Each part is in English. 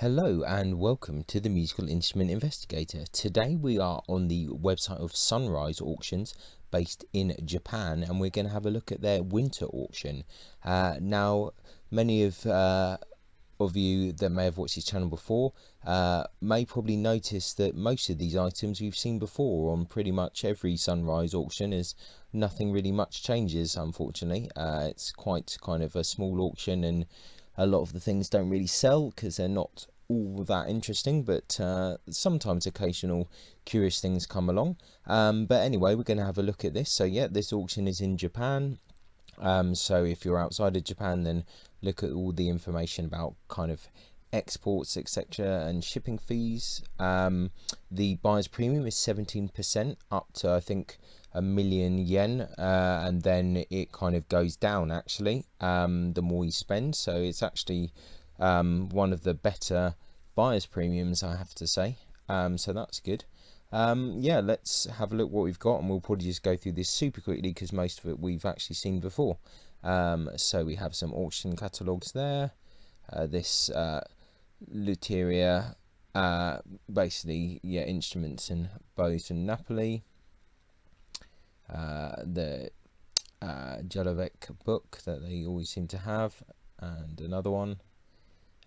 Hello and welcome to the Musical Instrument Investigator. Today we are on the website of Sunrise Auctions based in Japan, and we're going to have a look at their winter auction. Now, many of you that may have watched this channel before may probably notice that most of these items we've seen before on pretty much every Sunrise auction, as nothing really much changes, unfortunately. It's quite kind of a small auction, and a lot of the things don't really sell because they're not all that interesting, but sometimes occasional curious things come along. But anyway, we're going to have a look at this. So yeah, this auction is in Japan. So if you're outside of Japan, then look at all the information about kind of exports, etc., and shipping fees. The buyer's premium is 17%, up to I think a million yen, and then it kind of goes down actually the more you spend. So it's actually one of the better buyer's premiums, I have to say. So that's good. Yeah, let's have a look what we've got, and we'll probably just go through this super quickly because most of it we've actually seen before. So we have some auction catalogues there. This Luteria, basically, yeah, instruments and bows and Napoli. The Jalovic book that they always seem to have, and another one.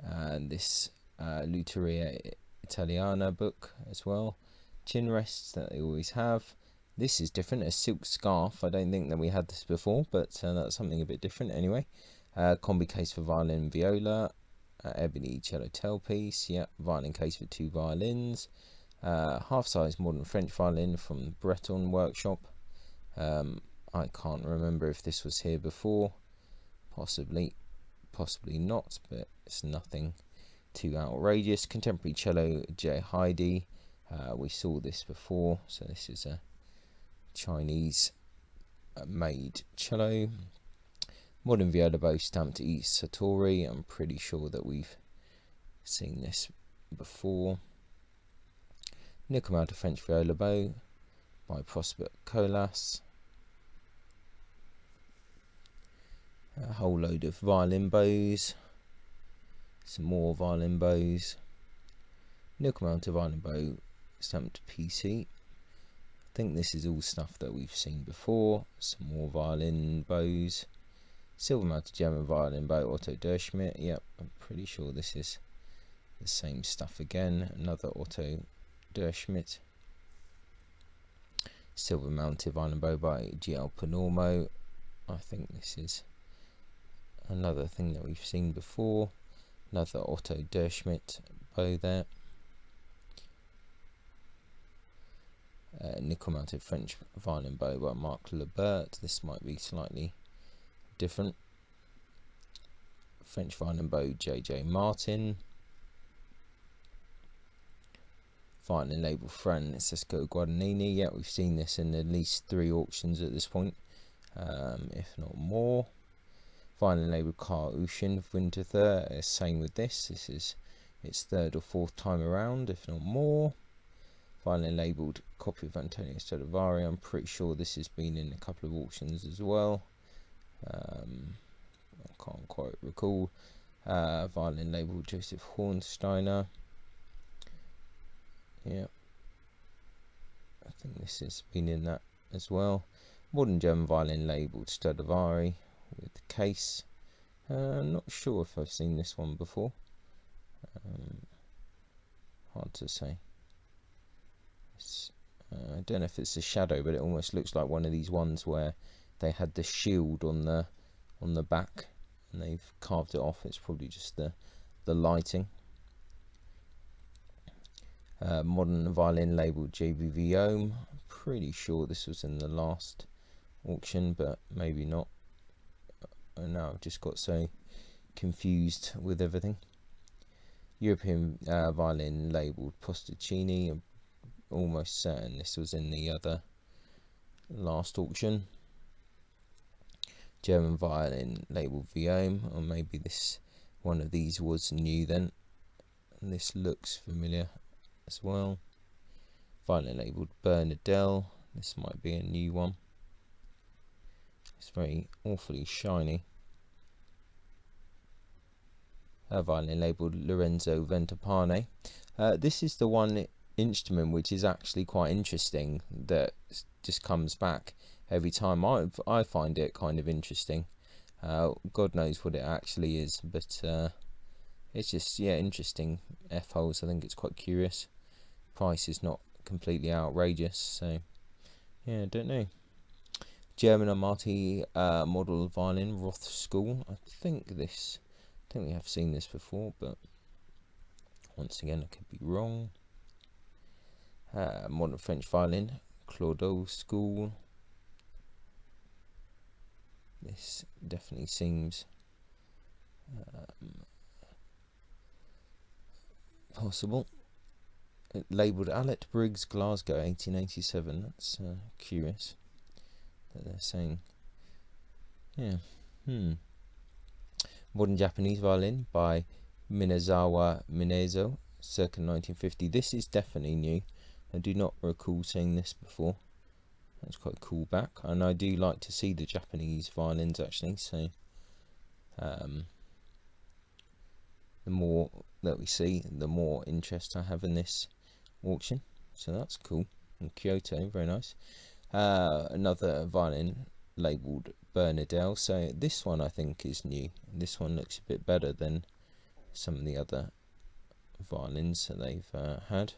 And this Luteria Italiana book as well. Chin rests that they always have. This is different, a silk scarf. I don't think that we had this before, but that's something a bit different anyway. Combi case for violin and viola. Ebony cello tailpiece. Yeah, violin case for 2 violins. Half-size modern French violin from Breton workshop. I can't remember if this was here before. Possibly not, but it's nothing too outrageous. Contemporary cello J. Heidi. We saw this before, so this is a Chinese made cello. Modern Viola Bow stamped E. Satori. I'm pretty sure that we've seen this before. Nickel mounted French Viola Bow by Prosper Colas. A whole load of violin bows. Some more violin bows. Nickel mounted violin bow stamped PC. I think this is all stuff that we've seen before. Some more violin bows. Silver mounted German violin bow, Otto Derschmidt. Yep, I'm pretty sure this is the same stuff again. Another Otto Derschmidt. Silver mounted violin bow by GL Panormo. I think this is another thing that we've seen before. Another Otto Derschmidt bow there. Nickel mounted French violin bow by Marc Lebert. This might be slightly different. French violin bow JJ Martin. Violin label Francesco Guadagnini. Yeah, we've seen this in at least 3 auctions at this point, if not more. Violin label Carl Ushin Winterthur. Same with this. This is its 3rd or 4th time around, if not more. Violin labelled copy of Antonio Stradivari. I'm pretty sure this has been in a couple of auctions as well. I can't quite recall. Violin labelled Joseph Hornsteiner. Yeah, I think this has been in that as well. Modern German violin labelled Stradivari with the case. Not sure if I've seen this one before. Hard to say. I don't know if it's a shadow, but it almost looks like one of these ones where they had the shield on the back and they've carved it off. It's probably just the lighting. Modern violin labelled JBV Ohm. I'm pretty sure this was in the last auction, but maybe not. And now I've just got so confused with everything. European violin labelled Posticini. I'm almost certain this was in the other last auction. German violin labelled Viome, or maybe this one of these was new then. And this looks familiar as well. Violin labelled Bernadelle. This might be a new one. It's very awfully shiny. a violin labelled Lorenzo Ventopane. This is the one instrument which is actually quite interesting, that just comes back every time. I find it kind of interesting. God knows what it actually is, but it's just, yeah, interesting. F holes, I think it's quite curious. Price is not completely outrageous, so yeah, I don't know. German Amati model violin, Roth School. I think we have seen this before, but once again, I could be wrong. Modern French violin, Claudeau School. This definitely seems possible. Labelled Allet Briggs, Glasgow, 1887. That's curious that they're saying. Yeah. Modern Japanese violin by Minazawa Minezo, circa 1950. This is definitely new. I do not recall seeing this before. That's quite cool back, and I do like to see the Japanese violins actually, so the more that we see, the more interest I have in this auction, so that's cool. And Kyoto, very nice. Another violin labelled Bernadelle, so this one I think is new. This one looks a bit better than some of the other violins that they've had.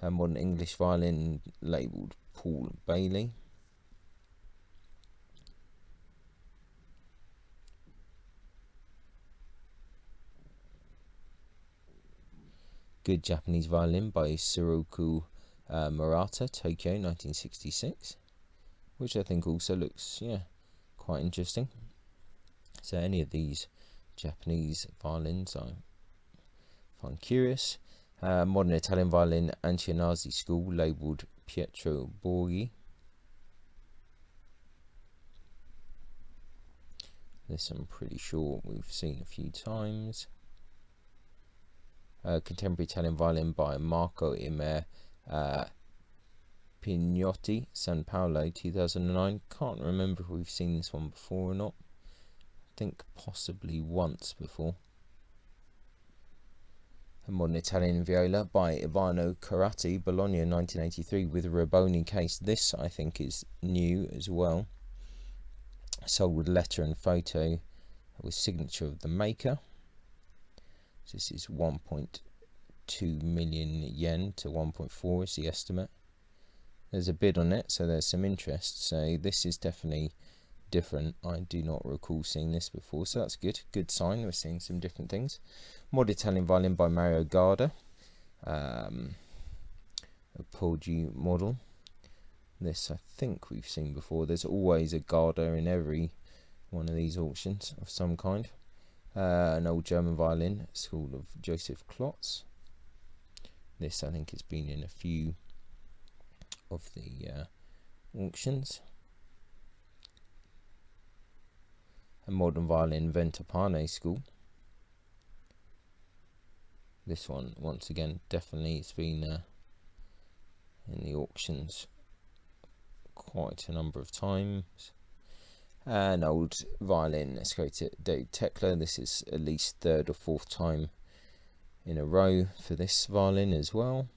A modern English violin labelled Paul Bailey. Good Japanese violin by Suroku Murata, Tokyo, 1966, which I think also looks, yeah, quite interesting. So any of these Japanese violins I find curious. Modern Italian violin, Antinazzi School, labelled Pietro Borghi. This I'm pretty sure we've seen a few times. Contemporary Italian violin by Marco Imer Pignotti, San Paolo, 2009. Can't remember if we've seen this one before or not. I think possibly once before. A modern Italian viola by Ivano Carati, Bologna, 1983, with a Raboni case. This I think is new as well. Sold with letter and photo with signature of the maker. So this is 1.2 million yen to 1.4 is the estimate. There's a bid on it, so there's some interest. So this is definitely different. I do not recall seeing this before, so that's good. Good sign. We're seeing some different things. Modern Italian violin by Mario Garda, a Poggi model. This I think we've seen before. There's always a Garda in every one of these auctions of some kind. An old German violin, school of Joseph Klotz. This I think has been in a few of the auctions. A modern violin, Ventopane School. This one, once again, definitely it's been in the auctions quite a number of times. An old violin, let's go to Dave Tekla. This is at least third or fourth time in a row for this violin as well.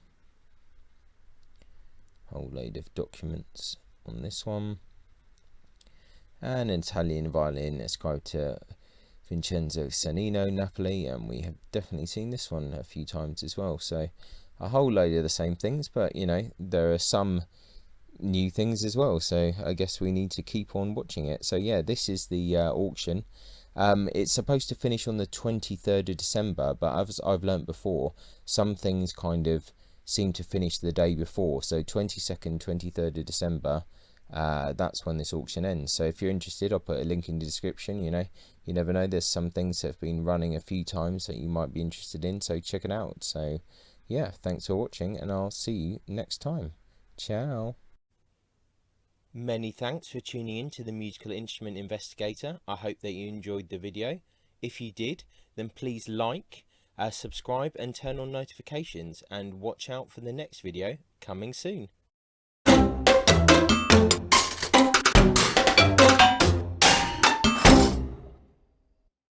Whole load of documents on this one. An Italian violin ascribed to Vincenzo Sannino, Napoli, and we have definitely seen this one a few times as well. So a whole load of the same things, but you know, there are some new things as well, so I guess we need to keep on watching it. So yeah, this is the auction. It's supposed to finish on the 23rd of December, but as I've learnt before, some things kind of seem to finish the day before. So 22nd, 23rd of December, that's when this auction ends. So if you're interested, I'll put a link in the description. You know, you never know, there's some things that have been running a few times that you might be interested in, so check it out. So yeah, thanks for watching, and I'll see you next time. Ciao. Many thanks for tuning in to the Musical Instrument Investigator. I hope that you enjoyed the video. If you did, then please like, subscribe and turn on notifications, and watch out for the next video coming soon.